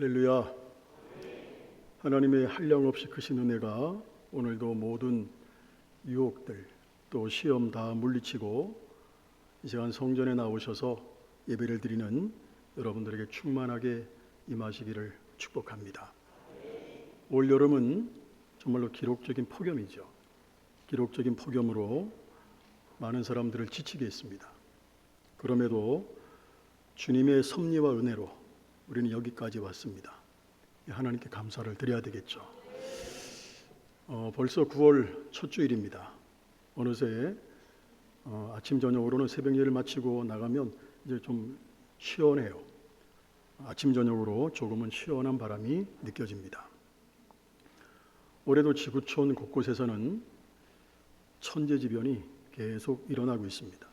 할렐루야. 하나님의 한량없이 크신 은혜가 오늘도 모든 유혹들 또 시험 다 물리치고 이 시간 성전에 나오셔서 예배를 드리는 여러분들에게 충만하게 임하시기를 축복합니다. 올 여름은 정말로 기록적인 폭염이죠. 기록적인 폭염으로 많은 사람들을 지치게 했습니다. 그럼에도 주님의 섭리와 은혜로 우리는 여기까지 왔습니다. 하나님께 감사를 드려야 되겠죠. 벌써 9월 첫 주일입니다. 어느새 아침 저녁으로는 새벽 예를 마치고 나가면 이제 좀 시원해요. 아침 저녁으로 조금은 시원한 바람이 느껴집니다. 올해도 지구촌 곳곳에서는 천재지변이 계속 일어나고 있습니다.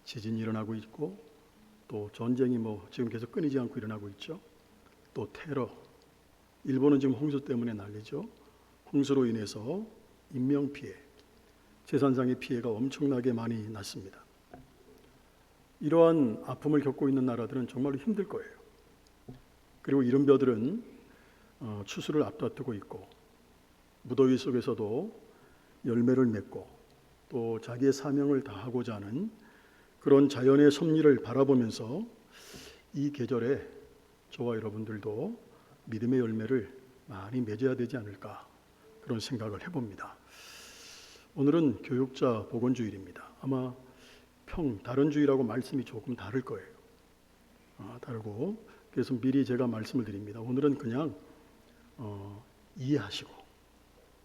지진이 일어나고 있고 또 전쟁이 지금 계속 끊이지 않고 일어나고 있죠. 또 테러, 일본은 지금 홍수 때문에 난리죠. 홍수로 인해서 인명피해, 재산상의 피해가 엄청나게 많이 났습니다. 이러한 아픔을 겪고 있는 나라들은 정말로 힘들 거예요. 그리고 이른벼들은 추수를 앞다투고 있고 무더위 속에서도 열매를 맺고 또 자기의 사명을 다하고자 하는 그런 자연의 섭리를 바라보면서 이 계절에 저와 여러분들도 믿음의 열매를 많이 맺어야 되지 않을까 그런 생각을 해봅니다. 오늘은 교육자 복원주일입니다. 아마 다른 주일하고 말씀이 조금 다를 거예요. 다르고 그래서 미리 제가 말씀을 드립니다. 오늘은 그냥 이해하시고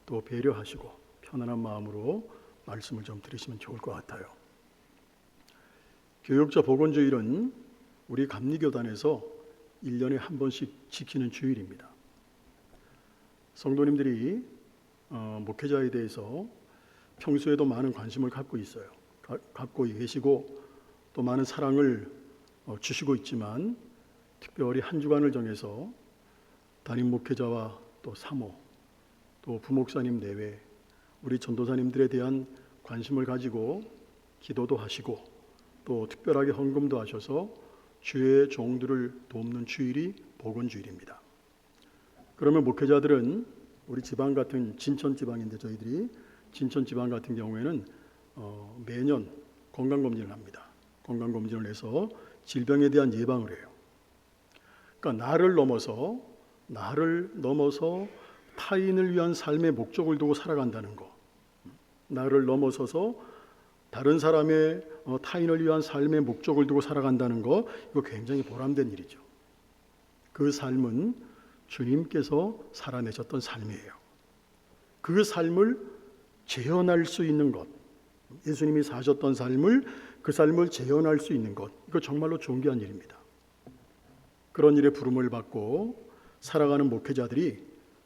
또 배려하시고 편안한 마음으로 말씀을 좀 들으시면 좋을 것 같아요. 교육자 복원주일은 우리 감리교단에서 1년에 한 번씩 지키는 주일입니다. 성도님들이 목회자에 대해서 평소에도 많은 관심을 갖고 있어요. 갖고 계시고 또 많은 사랑을 주시고 있지만 특별히 한 주간을 정해서 담임 목회자와 또 사모 또 부목사님 내외 우리 전도사님들에 대한 관심을 가지고 기도도 하시고 또 특별하게 헌금도 하셔서 주의 종들을 돕는 주일이 복원주일입니다. 그러면 목회자들은 우리 지방 같은 진천 지방인데 저희들이 진천 지방 같은 경우에는 매년 건강검진을 합니다. 건강검진을 해서 질병에 대한 예방을 해요. 그러니까 나를 넘어서 타인을 위한 삶의 목적을 두고 살아간다는 거. 나를 넘어서서 다른 사람의 타인을 위한 삶의 목적을 두고 살아간다는 거, 이거 굉장히 보람된 일이죠. 그 삶은 주님께서 살아내셨던 삶이에요. 그 삶을 재현할 수 있는 것, 예수님이 사셨던 삶을 그 삶을 재현할 수 있는 것, 이거 정말로 존귀한 일입니다. 그런 일에 부름을 받고 살아가는 목회자들이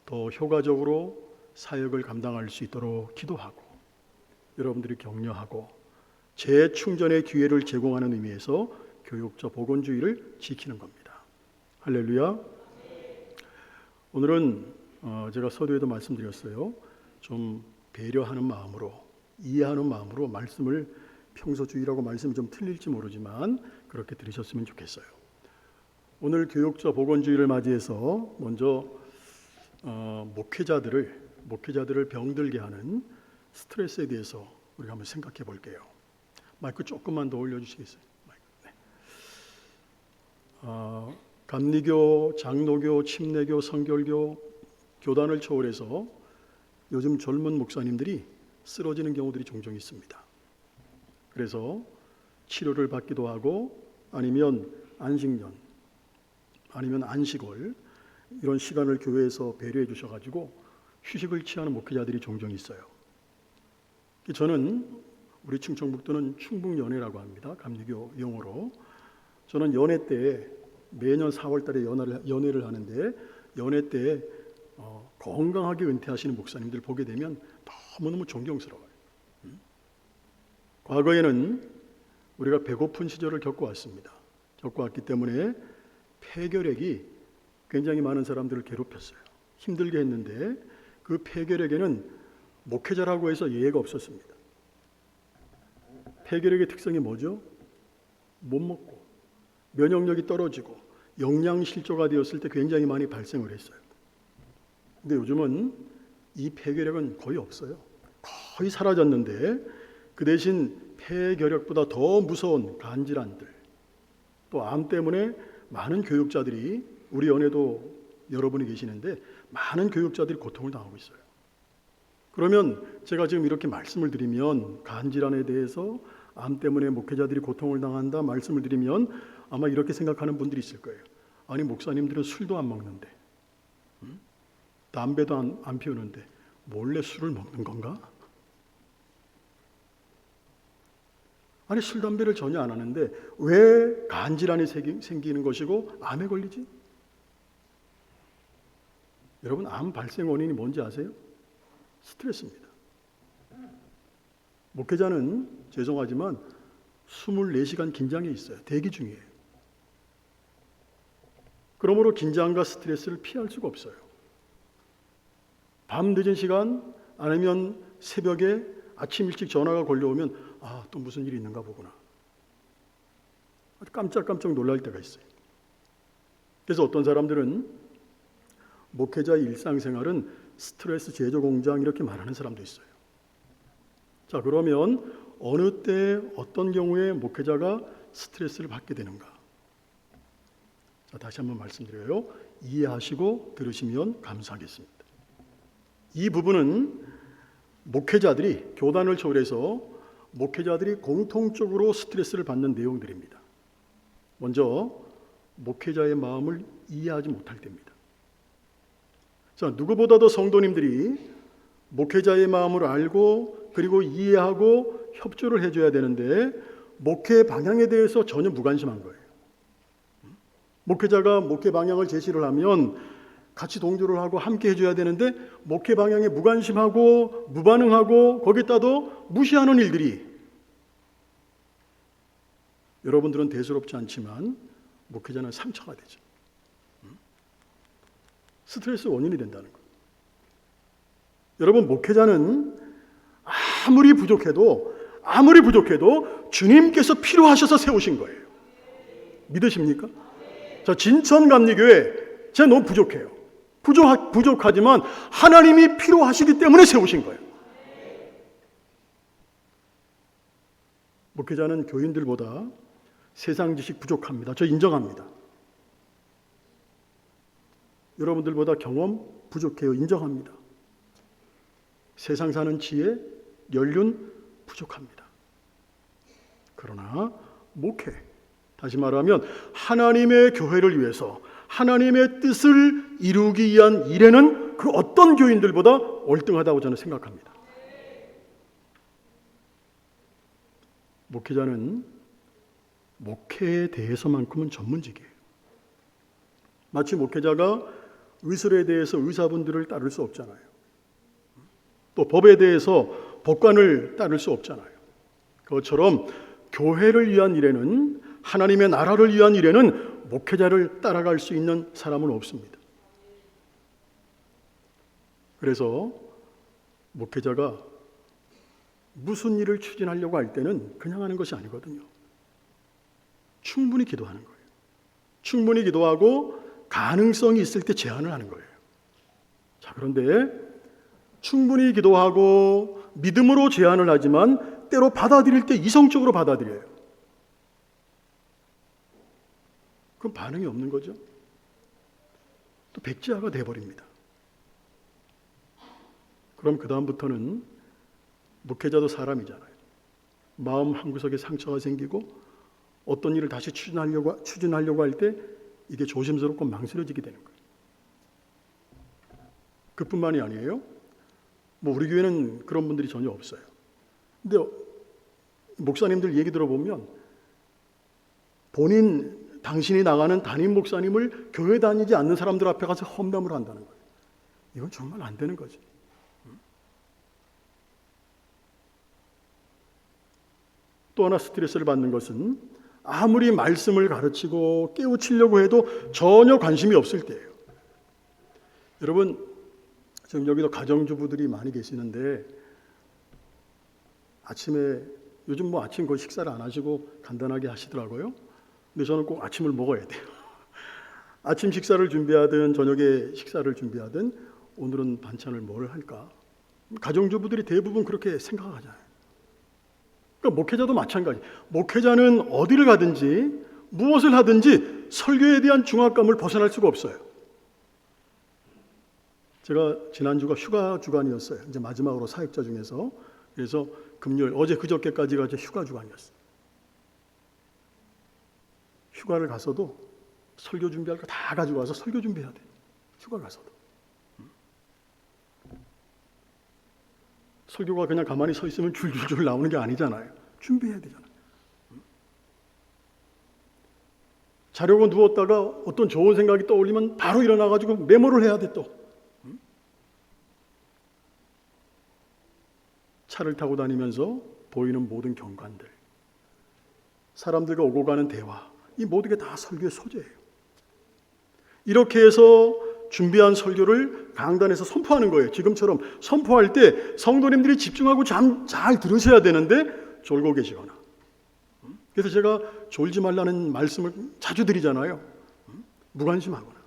더 효과적으로 사역을 감당할 수 있도록 기도하고 여러분들이 격려하고 재충전의 기회를 제공하는 의미에서 교육자 복원주의를 지키는 겁니다. 할렐루야. 오늘은 제가 서두에도 말씀드렸어요. 좀 배려하는 마음으로 이해하는 마음으로 말씀을 평소 주일하고 말씀이 좀 틀릴지 모르지만 그렇게 들으셨으면 좋겠어요. 오늘 교육자 복원주의를 맞이해서 먼저 목회자들을 병들게 하는 스트레스에 대해서 우리가 한번 생각해 볼게요. 마이크 조금만 더 올려주시겠어요? 네. 감리교, 장로교, 침례교, 성결교, 교단을 초월해서 요즘 젊은 목사님들이 쓰러지는 경우들이 종종 있습니다. 그래서 치료를 받기도 하고 아니면 안식년, 아니면 안식월 이런 시간을 교회에서 배려해 주셔가지고 휴식을 취하는 목회자들이 종종 있어요. 저는 우리 충청북도는 충북연회라고 합니다. 감리교 용어로. 저는 연회 때 매년 4월 달에 연회를 하는데 연회 때 건강하게 은퇴하시는 목사님들 보게 되면 너무너무 존경스러워요. 과거에는 우리가 배고픈 시절을 겪어왔습니다. 겪어왔기 때문에 폐결핵이 굉장히 많은 사람들을 괴롭혔어요. 힘들게 했는데 그 폐결핵에는 목회자라고 해서 예외가 없었습니다. 폐결핵의 특성이 뭐죠? 못 먹고 면역력이 떨어지고 영양실조가 되었을 때 굉장히 많이 발생을 했어요. 근데 요즘은 이 폐결핵은 거의 없어요. 거의 사라졌는데 그 대신 폐결핵보다 더 무서운 간질환들, 또 암 때문에 많은 교육자들이, 우리 연에도 여러분이 계시는데 많은 교육자들이 고통을 당하고 있어요. 그러면 제가 지금 이렇게 말씀을 드리면, 간질환에 대해서 암 때문에 목회자들이 고통을 당한다 말씀을 드리면 아마 이렇게 생각하는 분들이 있을 거예요. 아니, 목사님들은 술도 안 먹는데, 담배도 안 피우는데 몰래 술을 먹는 건가? 아니, 술, 담배를 전혀 안 하는데 왜 간질환이 생기는 것이고 암에 걸리지? 여러분, 암 발생 원인이 뭔지 아세요? 스트레스입니다. 목회자는 죄송하지만 24시간 긴장해 있어요. 대기 중이에요. 그러므로 긴장과 스트레스를 피할 수가 없어요. 밤 늦은 시간 아니면 새벽에 아침 일찍 전화가 걸려오면 또 무슨 일이 있는가 보구나. 깜짝깜짝 놀랄 때가 있어요. 그래서 어떤 사람들은 목회자의 일상생활은 스트레스 제조 공장 이렇게 말하는 사람도 있어요. 자, 그러면 어느 때 어떤 경우에 목회자가 스트레스를 받게 되는가? 자, 다시 한번 말씀드려요. 이해하시고 들으시면 감사하겠습니다. 이 부분은 목회자들이, 교단을 초월해서 목회자들이 공통적으로 스트레스를 받는 내용들입니다. 먼저 목회자의 마음을 이해하지 못할 때입니다. 자, 누구보다도 성도님들이 목회자의 마음을 알고 그리고 이해하고 협조를 해줘야 되는데 목회 방향에 대해서 전혀 무관심한 거예요. 목회자가 목회 방향을 제시를 하면 같이 동조를 하고 함께 해줘야 되는데 목회 방향에 무관심하고 무반응하고 거기다도 무시하는 일들이, 여러분들은 대수롭지 않지만 목회자는 상처가 되죠. 스트레스 원인이 된다는 거예요. 여러분, 목회자는 아무리 부족해도 주님께서 필요하셔서 세우신 거예요. 믿으십니까? 자, 진천감리교회 제가 너무 부족해요. 부족하지만 하나님이 필요하시기 때문에 세우신 거예요. 목회자는 교인들보다 세상 지식 부족합니다. 저 인정합니다. 여러분들보다 경험 부족해요. 인정합니다. 세상 사는 지혜, 연륜 부족합니다. 그러나 목회, 다시 말하면 하나님의 교회를 위해서 하나님의 뜻을 이루기 위한 일에는 그 어떤 교인들보다 월등하다고 저는 생각합니다. 목회자는 목회에 대해서만큼은 전문직이에요. 마치 목회자가 의술에 대해서 의사분들을 따를 수 없잖아요. 또 법에 대해서 법관을 따를 수 없잖아요. 그것처럼 교회를 위한 일에는, 하나님의 나라를 위한 일에는 목회자를 따라갈 수 있는 사람은 없습니다. 그래서 목회자가 무슨 일을 추진하려고 할 때는 그냥 하는 것이 아니거든요. 충분히 기도하는 거예요. 충분히 기도하고 가능성이 있을 때 제안을 하는 거예요. 자, 그런데 충분히 기도하고 믿음으로 제안을 하지만 때로 받아들일 때 이성적으로 받아들여요. 그럼 반응이 없는 거죠. 또 백지화가 돼버립니다. 그럼 그 다음부터는 목회자도 사람이잖아요. 마음 한구석에 상처가 생기고 어떤 일을 다시 추진하려고 할 때 이게 조심스럽고 망설여지게 되는 거예요. 그뿐만이 아니에요. 우리 교회는 그런 분들이 전혀 없어요. 근데 목사님들 얘기 들어보면 당신이 나가는 담임 목사님을 교회 다니지 않는 사람들 앞에 가서 험담을 한다는 거예요. 이건 정말 안 되는 거지. 또 하나 스트레스를 받는 것은 아무리 말씀을 가르치고 깨우치려고 해도 전혀 관심이 없을 때예요. 여러분, 지금 여기도 가정주부들이 많이 계시는데 아침에, 요즘 아침 거의 식사를 안 하시고 간단하게 하시더라고요. 근데 저는 꼭 아침을 먹어야 돼요. 아침 식사를 준비하든 저녁에 식사를 준비하든 오늘은 반찬을 뭘 할까? 가정주부들이 대부분 그렇게 생각하잖아요. 그러니까 목회자도 마찬가지. 목회자는 어디를 가든지 무엇을 하든지 설교에 대한 중압감을 벗어날 수가 없어요. 제가 지난주가 휴가 주간이었어요. 이제 마지막으로 사역자 중에서. 그래서 금요일, 어제 그저께까지가 이제 휴가 주간이었어요. 휴가를 가서도 설교 준비할 거 다 가지고 와서 설교 준비해야 돼. 휴가 가서도. 설교가 그냥 가만히 서 있으면 줄줄줄 나오는 게 아니잖아요. 준비해야 되잖아요. 자려고 누웠다가 어떤 좋은 생각이 떠올리면 바로 일어나가지고 메모를 해야 돼 또. 차를 타고 다니면서 보이는 모든 경관들, 사람들과 오고 가는 대화, 이 모든 게 다 설교의 소재예요. 이렇게 해서 준비한 설교를 강단에서 선포하는 거예요. 지금처럼 선포할 때 성도님들이 집중하고 잘 들으셔야 되는데 졸고 계시거나. 그래서 제가 졸지 말라는 말씀을 자주 드리잖아요. 무관심하거나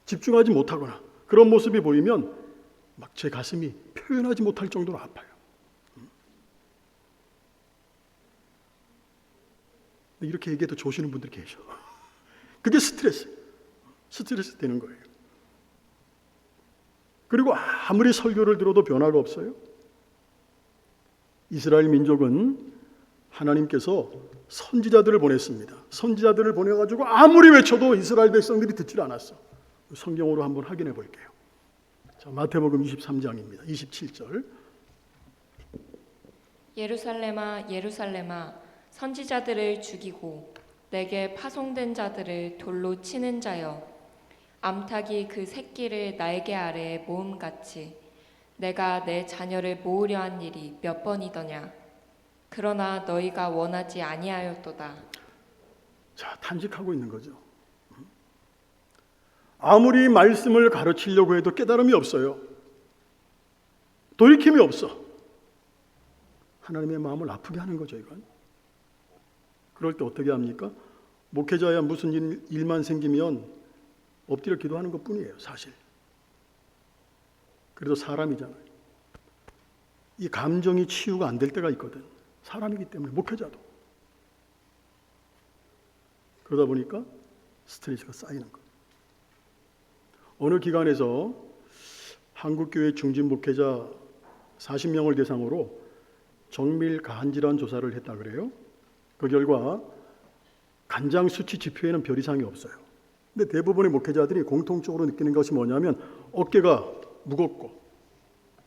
집중하지 못하거나 그런 모습이 보이면 막 제 가슴이 표현하지 못할 정도로 아파요. 이렇게 얘기해도 조시는 분들이 계셔. 그게 스트레스 되는 거예요. 그리고 아무리 설교를 들어도 변화가 없어요. 이스라엘 민족은 하나님께서 선지자들을 보냈습니다. 선지자들을 보내가지고 아무리 외쳐도 이스라엘 백성들이 듣질 않았어. 성경으로 한번 확인해 볼게요. 자, 마태복음 23장입니다. 27절. 예루살렘아 예루살렘아 선지자들을 죽이고 내게 파송된 자들을 돌로 치는 자여, 암탉이 그 새끼를 날개 아래에 모음같이 내가 내 자녀를 모으려 한 일이 몇 번이더냐. 그러나 너희가 원하지 아니하였도다. 자, 탄식하고 있는 거죠. 아무리 말씀을 가르치려고 해도 깨달음이 없어요. 돌이킴이 없어. 하나님의 마음을 아프게 하는 거죠, 이건. 그럴 때 어떻게 합니까? 목회자야 무슨 일만 생기면 엎드려 기도하는 것뿐이에요, 사실. 그래도 사람이잖아요. 이 감정이 치유가 안 될 때가 있거든. 사람이기 때문에, 목회자도. 그러다 보니까 스트레스가 쌓이는 거예요. 어느 기관에서 한국교회 중진 목회자 40명을 대상으로 정밀 간질환 조사를 했다 그래요. 그 결과 간장 수치 지표에는 별 이상이 없어요. 근데 대부분의 목회자들이 공통적으로 느끼는 것이 뭐냐면 어깨가 무겁고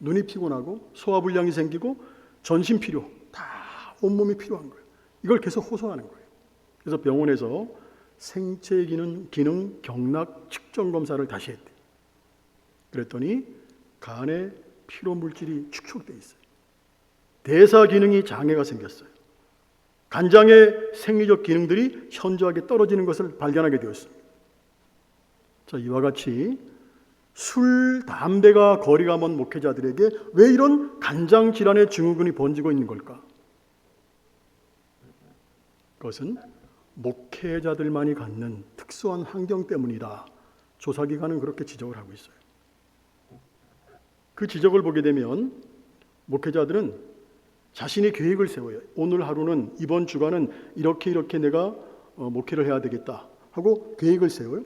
눈이 피곤하고 소화불량이 생기고 전신 필요, 다 온몸이 필요한 거예요. 이걸 계속 호소하는 거예요. 그래서 병원에서 생체 기능 경락 측정 검사를 다시 했대요. 그랬더니 간에 피로 물질이 축적돼 있어요. 대사 기능이 장애가 생겼어요. 간장의 생리적 기능들이 현저하게 떨어지는 것을 발견하게 되었습니다. 자, 이와 같이 술, 담배가 거리가 먼 목회자들에게 왜 이런 간장 질환의 증후군이 번지고 있는 걸까? 그것은 목회자들만이 갖는 특수한 환경 때문이다. 조사기관은 그렇게 지적을 하고 있어요. 그 지적을 보게 되면 목회자들은 자신의 계획을 세워요. 오늘 하루는, 이번 주간은 이렇게 내가 목회를 해야 되겠다 하고 계획을 세워요.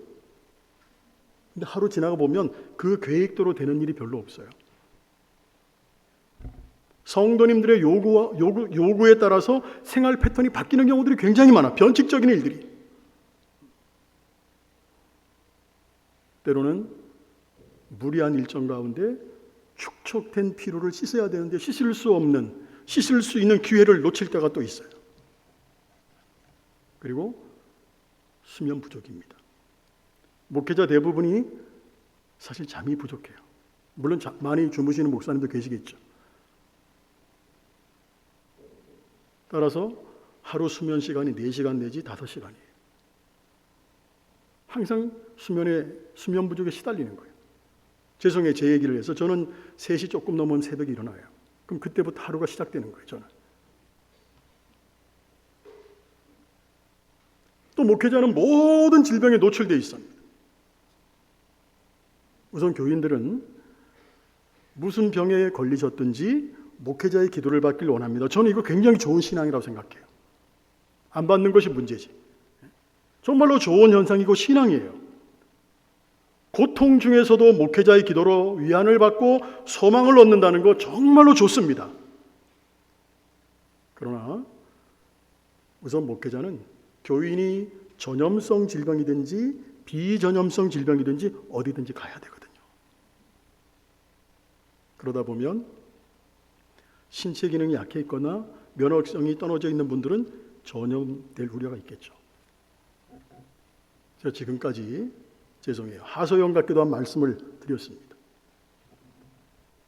근데 하루 지나가 보면 그 계획대로 되는 일이 별로 없어요. 성도님들의 요구에 따라서 생활 패턴이 바뀌는 경우들이 굉장히 많아. 변칙적인 일들이. 때로는 무리한 일정 가운데 축적된 피로를 씻어야 되는데 씻을 수 있는 기회를 놓칠 때가 또 있어요. 그리고 수면 부족입니다. 목회자 대부분이 사실 잠이 부족해요. 물론 많이 주무시는 목사님도 계시겠죠. 따라서 하루 수면 시간이 4시간 내지 5시간이에요. 항상 수면 부족에 시달리는 거예요. 죄송해요, 제 얘기를 해서. 저는 3시 조금 넘은 새벽에 일어나요. 그럼 그때부터 하루가 시작되는 거예요, 저는. 또 또 목회자는 모든 질병에 노출되어 있습니다. 우선 교인들은 무슨 병에 걸리셨든지 목회자의 기도를 받길 원합니다. 저는 이거 굉장히 좋은 신앙이라고 생각해요. 안 받는 것이 문제지. 정말로 좋은 현상이고 신앙이에요. 고통 중에서도 목회자의 기도로 위안을 받고 소망을 얻는다는 거 정말로 좋습니다. 그러나 우선 목회자는 교인이 전염성 질병이든지 비전염성 질병이든지 어디든지 가야 되거든요. 그러다 보면 신체 기능이 약해 있거나 면역성이 떨어져 있는 분들은 전염될 우려가 있겠죠. 제가 지금까지 죄송해요. 하소연 같기도 한 말씀을 드렸습니다.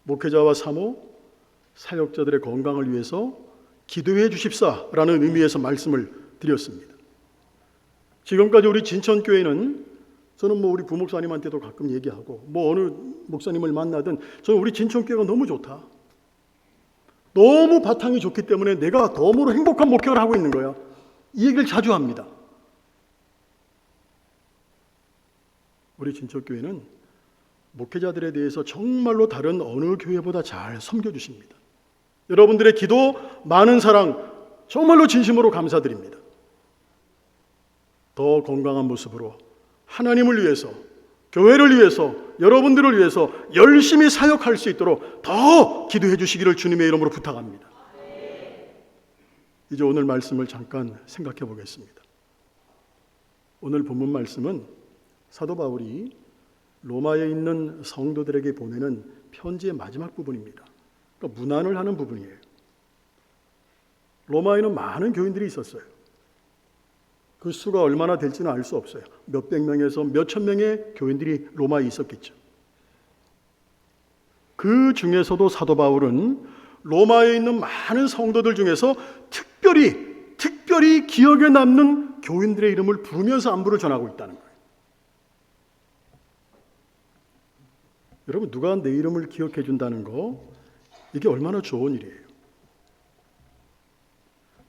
목회자와 사모, 사역자들의 건강을 위해서 기도해 주십사라는 의미에서 말씀을 드렸습니다. 지금까지 우리 진천교회는 저는 우리 부목사님한테도 가끔 얘기하고 어느 목사님을 만나든 저는 우리 진천교회가 너무 좋다. 너무 바탕이 좋기 때문에 내가 덤으로 행복한 목회를 하고 있는 거야. 이 얘기를 자주 합니다. 우리 진천교회는 목회자들에 대해서 정말로 다른 어느 교회보다 잘 섬겨주십니다. 여러분들의 기도, 많은 사랑 정말로 진심으로 감사드립니다. 더 건강한 모습으로 하나님을 위해서, 교회를 위해서, 여러분들을 위해서 열심히 사역할 수 있도록 더 기도해 주시기를 주님의 이름으로 부탁합니다. 이제 오늘 말씀을 잠깐 생각해 보겠습니다. 오늘 본문 말씀은 사도 바울이 로마에 있는 성도들에게 보내는 편지의 마지막 부분입니다. 그러니까 문안을 하는 부분이에요. 로마에는 많은 교인들이 있었어요. 그 수가 얼마나 될지는 알 수 없어요. 몇백 명에서 몇천 명의 교인들이 로마에 있었겠죠. 그 중에서도 사도 바울은 로마에 있는 많은 성도들 중에서 특별히 기억에 남는 교인들의 이름을 부르면서 안부를 전하고 있다는 거예요. 여러분, 누가 내 이름을 기억해 준다는 거, 이게 얼마나 좋은 일이에요.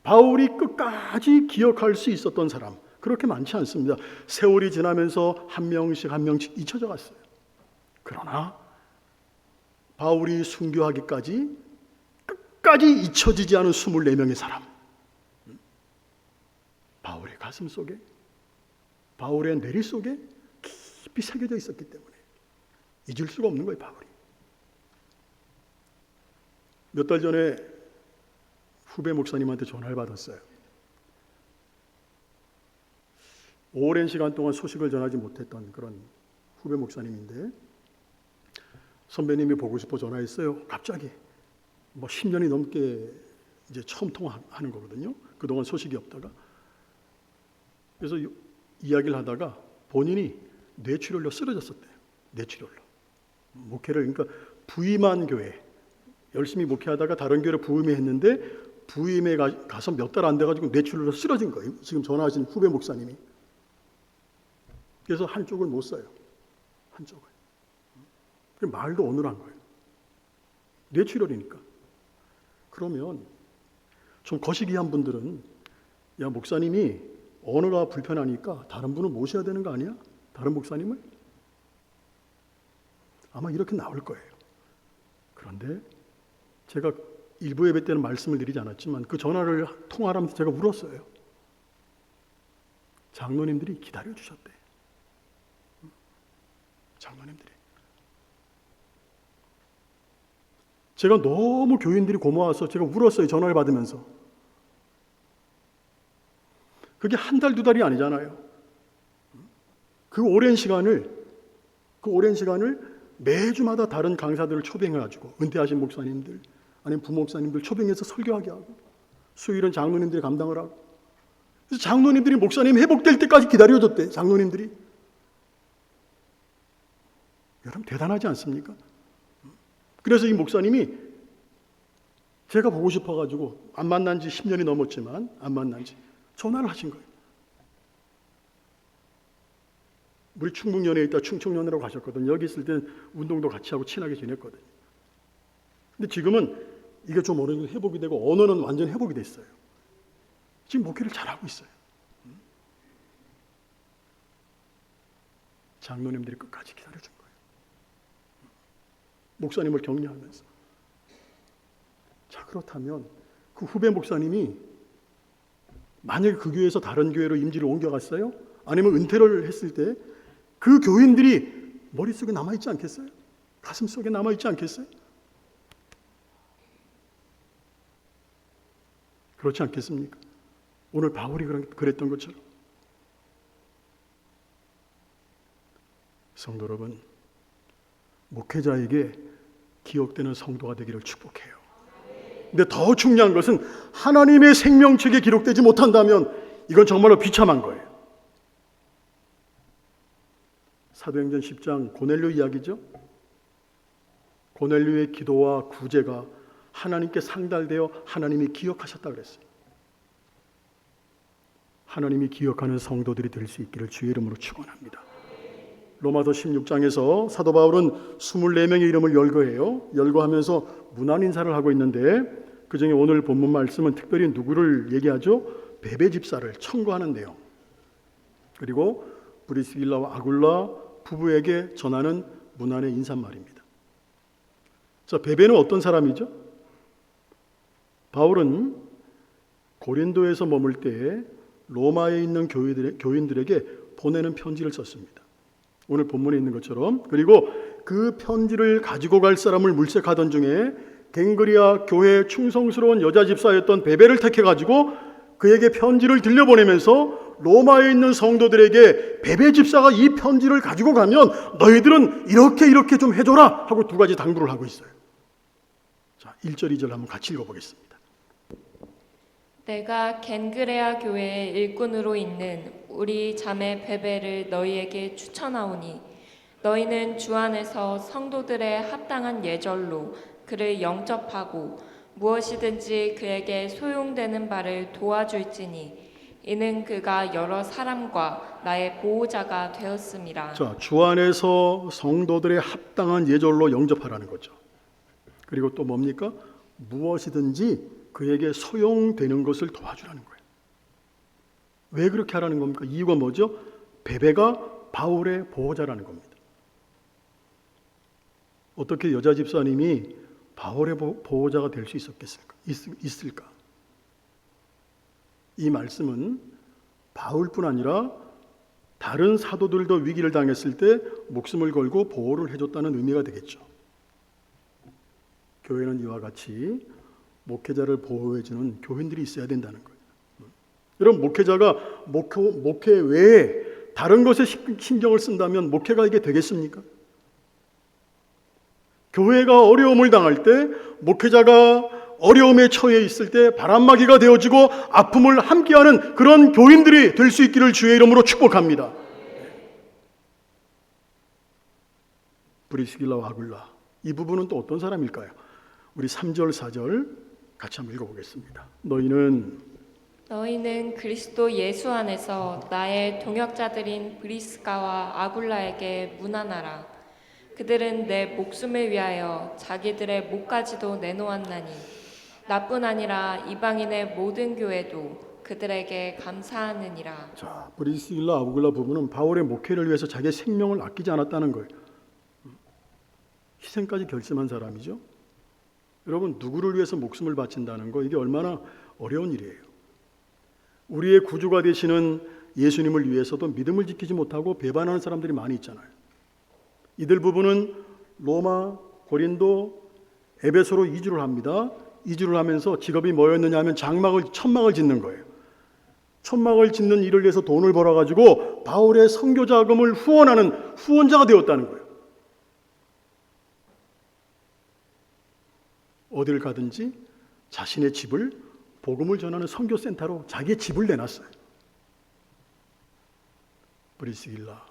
바울이 끝까지 기억할 수 있었던 사람 그렇게 많지 않습니다. 세월이 지나면서 한 명씩 잊혀져 갔어요. 그러나 바울이 순교하기까지 끝까지 잊혀지지 않은 24명의 사람, 바울의 가슴 속에, 바울의 뇌리 속에 깊이 새겨져 있었기 때문에 잊을 수가 없는 거예요. 바울이 몇 달 전에 후배 목사님한테 전화를 받았어요. 오랜 시간 동안 소식을 전하지 못했던 그런 후배 목사님인데, 선배님이 보고 싶어 전화했어요. 갑자기 10년이 넘게 이제 처음 통화하는 거거든요. 그동안 소식이 없다가. 그래서 이야기를 하다가 본인이 뇌출혈로 쓰러졌었대요. 뇌출혈로. 목회를, 그러니까 부임한 교회, 열심히 목회하다가 다른 교회를 부임했는데 부임에 가서 몇 달 안 돼가지고 뇌출혈로 쓰러진 거예요. 지금 전화하신 후배 목사님이. 그래서 한쪽을 못 써요. 한쪽을. 말도 어눌한 거예요. 뇌출혈이니까. 그러면 좀 거시기한 분들은, 야, 목사님이 언어가 불편하니까 다른 분을 모셔야 되는 거 아니야? 다른 목사님을? 아마 이렇게 나올 거예요. 그런데 제가 일부 예배 때는 말씀을 드리지 않았지만 그 전화를 통화하면서 제가 울었어요. 장로님들이 기다려주셨대. 장로님들이. 제가 너무 교인들이 고마워서 제가 울었어요. 전화를 받으면서. 그게 한 달, 두 달이 아니잖아요. 그 오랜 시간을 매주마다 다른 강사들을 초빙해가지고, 은퇴하신 목사님들, 아니면 부목사님들 초빙해서 설교하게 하고, 수요일은 장로님들이 감당을 하고, 그래서 장로님들이 목사님 회복될 때까지 기다려줬대. 장로님들이. 여러분 대단하지 않습니까? 그래서 이 목사님이 제가 보고 싶어가지고 안 만난 지 10년이 넘었지만 안 만난 지 전화를 하신 거예요. 우리 충북연에 있다 충청연으로 가셨거든요. 여기 있을 때는 운동도 같이 하고 친하게 지냈거든요. 근데 지금은 이게 좀 어느 정도 회복이 되고 언어는 완전 회복이 됐어요. 지금 목회를 잘하고 있어요. 장로님들이 끝까지 기다려준 거예요. 목사님을 격려하면서. 자, 그렇다면 그 후배 목사님이 만약 그 교회에서 다른 교회로 임지를 옮겨갔어요? 아니면 은퇴를 했을 때 그 교인들이 머릿속에 남아있지 않겠어요? 가슴속에 남아있지 않겠어요? 그렇지 않겠습니까? 오늘 바울이 그랬던 것처럼. 성도 여러분, 목회자에게 기억되는 성도가 되기를 축복해요. 근데 더 중요한 것은 하나님의 생명책에 기록되지 못한다면 이건 정말로 비참한 거예요. 사도행전 10장 고넬료 이야기죠. 고넬료의 기도와 구제가 하나님께 상달되어 하나님이 기억하셨다 그랬어요. 하나님이 기억하는 성도들이 될 수 있기를 주의 이름으로 축원합니다. 로마서 16장에서 사도 바울은 24명의 이름을 열거해요. 열거하면서 문안 인사를 하고 있는데 그중에 오늘 본문 말씀은 특별히 누구를 얘기하죠? 베베 집사를 청구하는 내용. 그리고 브리스길라와 아굴라 부부에게 전하는 문안의 인사말입니다. 자, 베베는 어떤 사람이죠? 바울은 고린도에서 머물 때 로마에 있는 교인들에게 보내는 편지를 썼습니다. 오늘 본문에 있는 것처럼. 그리고 그 편지를 가지고 갈 사람을 물색하던 중에 갱그리아 교회에 충성스러운 여자 집사였던 베베를 택해가지고 그에게 편지를 들려보내면서 로마에 있는 성도들에게 베베 집사가 이 편지를 가지고 가면 너희들은 이렇게 좀 해줘라 하고 두 가지 당부를 하고 있어요. 자, 1절 2절 한번 같이 읽어보겠습니다. 내가 겐그레아 교회의 일꾼으로 있는 우리 자매 베베를 너희에게 추천하오니 너희는 주 안에서 성도들의 합당한 예절로 그를 영접하고 무엇이든지 그에게 소용되는 바를 도와줄지니 이는 그가 여러 사람과 나의 보호자가 되었음이라. 자, 주 안에서 성도들의 합당한 예절로 영접하라는 거죠. 그리고 또 뭡니까? 무엇이든지 그에게 소용되는 것을 도와주라는 거예요. 왜 그렇게 하라는 겁니까? 이유가 뭐죠? 베베가 바울의 보호자라는 겁니다. 어떻게 여자 집사님이 바울의 보호자가 될 수 있을까? 이 말씀은 바울뿐 아니라 다른 사도들도 위기를 당했을 때 목숨을 걸고 보호를 해줬다는 의미가 되겠죠. 교회는 이와 같이 목회자를 보호해주는 교인들이 있어야 된다는 거예요. 여러분, 목회자가 목회 외에 다른 것에 신경을 쓴다면 목회가 이게 되겠습니까? 교회가 어려움을 당할 때, 목회자가 어려움에 처해 있을 때 바람막이가 되어지고 아픔을 함께하는 그런 교인들이 될 수 있기를 주의 이름으로 축복합니다. 브리스길라와 아굴라, 이 부분은 또 어떤 사람일까요? 우리 3절 4절 같이 한번 읽어보겠습니다. 너희는 그리스도 예수 안에서 나의 동역자들인 브리스가와 아굴라에게 문안하라. 그들은 내 목숨을 위하여 자기들의 목까지도 내놓았나니 나뿐 아니라 이방인의 모든 교회도 그들에게 감사하느니라. 자, 브리스길라 아굴라 부부는 바울의 목회를 위해서 자기의 생명을 아끼지 않았다는 거예요. 희생까지 결심한 사람이죠. 여러분, 누구를 위해서 목숨을 바친다는 거, 이게 얼마나 어려운 일이에요. 우리의 구주가 되시는 예수님을 위해서도 믿음을 지키지 못하고 배반하는 사람들이 많이 있잖아요. 이들 부부는 로마, 고린도, 에베소로 이주를 합니다. 이주를 하면서 직업이 뭐였느냐 하면 천막을 짓는 거예요. 천막을 짓는 일을 위해서 돈을 벌어가지고 바울의 선교 자금을 후원하는 후원자가 되었다는 거예요. 어딜 가든지 자신의 집을 복음을 전하는 선교센터로 자기의 집을 내놨어요. 브리스길라,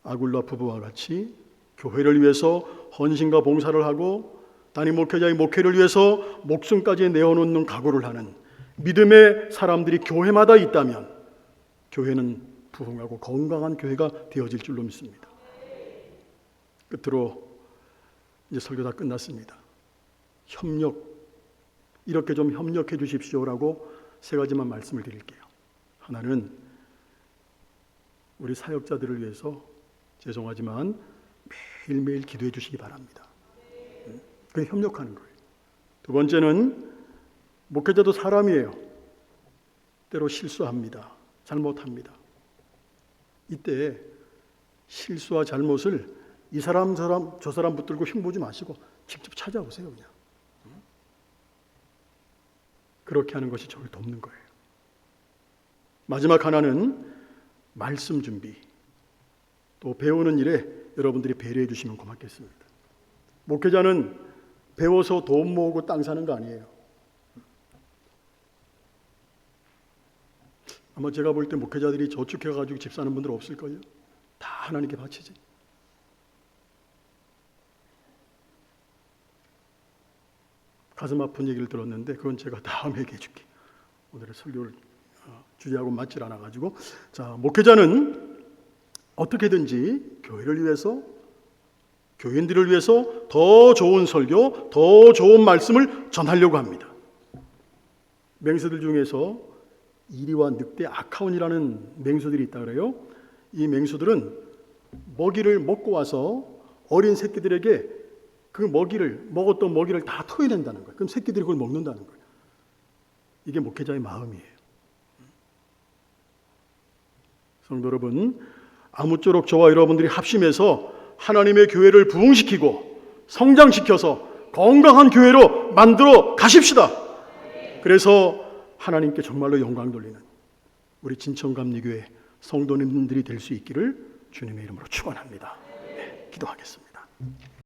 아굴라 부부와 같이 교회를 위해서 헌신과 봉사를 하고 담임 목회자의 목회를 위해서 목숨까지 내어놓는 각오를 하는 믿음의 사람들이 교회마다 있다면 교회는 부흥하고 건강한 교회가 되어질 줄로 믿습니다. 끝으로 이제 설교 다 끝났습니다. 이렇게 좀 협력해 주십시오라고 세 가지만 말씀을 드릴게요. 하나는 우리 사역자들을 위해서 죄송하지만 매일매일 기도해 주시기 바랍니다. 그게 협력하는 거예요. 두 번째는 목회자도 사람이에요. 때로 실수합니다. 잘못합니다. 이때 실수와 잘못을 이 사람 저 사람 붙들고 흉보지 마시고 직접 찾아오세요. 그냥. 그렇게 하는 것이 저를 돕는 거예요. 마지막 하나는 말씀 준비. 또 배우는 일에 여러분들이 배려해 주시면 고맙겠습니다. 목회자는 배워서 돈 모으고 땅 사는 거 아니에요. 아마 제가 볼 때 목회자들이 저축해가지고 집 사는 분들 없을걸요. 다 하나님께 바치지. 가슴 아픈 얘기를 들었는데 그건 제가 다음에 얘기해 줄게. 오늘의 설교를 주제하고 맞질 않아가지고. 자, 목회자는 어떻게든지 교회를 위해서, 교인들을 위해서 더 좋은 설교, 더 좋은 말씀을 전하려고 합니다. 맹수들 중에서 이리와 늑대 아카온이라는 맹수들이 있다 그래요. 이 맹수들은 먹이를 먹고 와서 어린 새끼들에게 그 먹었던 먹이를 다 토해낸다는 거예요. 그럼 새끼들이 그걸 먹는다는 거예요. 이게 목회자의 마음이에요. 성도 여러분, 아무쪼록 저와 여러분들이 합심해서 하나님의 교회를 부흥시키고 성장시켜서 건강한 교회로 만들어 가십시다. 그래서 하나님께 정말로 영광 돌리는 우리 진천감리교회 성도님들이 될 수 있기를 주님의 이름으로 축원합니다. 네, 기도하겠습니다.